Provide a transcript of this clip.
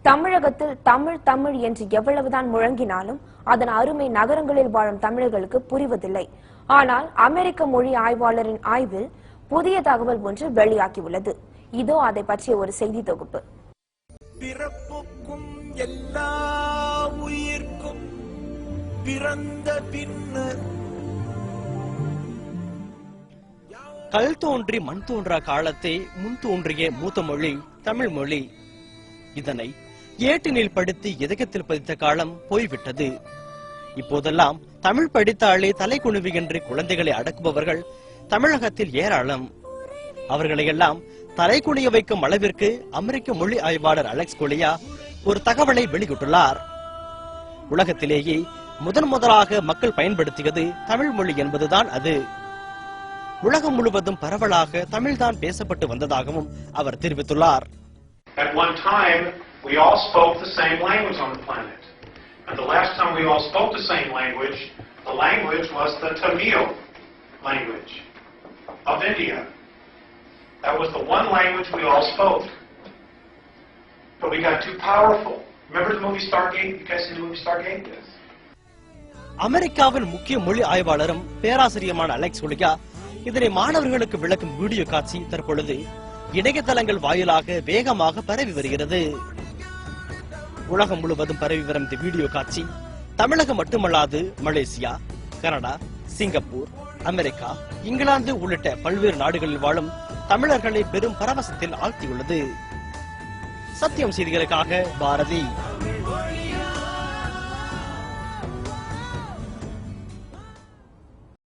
தமிழகத்தில் தமிழ் தமிழ் என்று எவ்வளவுதான் முழங்கினாலும் அதன் அருமை நகரங்களில் வாழும் தமிழர்களுக்கு புரிவதில்லை. ஆனால் அமெரிக்க மொழி ஆய்வாளரின் ஆய்வில் புதிய தகவல் ஒன்று வெளியாகியுள்ளது. இதோ அதை பற்றிய ஒரு செய்தி தொகுப்பு. பிறப்புக்கும் எல்லா உயிர்க்கும் பிறந்த பின்னர் கல் தோன்றி மண் தோன்றா காலத்தை முன் தோன்றிய மூத்த மொழி தமிழ் மொழி. இதனை ஏட்டினில் படித்து இதயத்தில் பதித்த காலம் போய்விட்டது. இப்போதெல்லாம் தமிழ் படித்தாலே தலை குணுவுகின்ற குழந்தைகளை அடக்குபவர்கள் தமிழகத்தில் ஏராளம். அவர்களையெல்லாம் தலை குனிய வைக்கும் அளவிற்கு அமெரிக்க மொழி ஆய்வாளர் அலெக்ஸ் கொலியா ஒரு தகவலை வெளியிட்டுள்ளார். உலகத்திலேயே முதலாக மக்கள் பயன்படுத்தியது தமிழ் மொழி என்பதுதான் அது. உலகம் முழுவதும் பரவலாக தமிழ்தான் பேசப்பட்டு வந்ததாகவும் அவர் தெரிவித்துள்ளார். At one time, we all spoke the same language on the planet. And the last time we all spoke the same language, the language was the Tamil language of India. That was the one language we all spoke. But we got too powerful. Remember the movie Stargate? You guys seen the movie Stargate? Yes. அமெரிக்காவின் முக்கிய மொழி ஆய்வாளரும் பேராசிரியமான Alex கொலியா இதனை மாணவர்களுக்கு விளக்கும் video காட்சி தற்பொழுது இணையதளங்கள் வாயிலாக வேகமாக பரவி வருகிறது. உலகம் முழுவதும் பரவி வரும் இந்த வீடியோ காட்சி தமிழகம் மட்டுமல்லாது Malaysia, Canada, Singapore, America, England உள்ளிட்ட பல்வேறு நாடுகளில் வாழும் தமிழர்களை பெரும் பரவசத்தில் ஆழ்த்தியுள்ளது. சத்தியம் செய்திகளுக்காக பாரதி.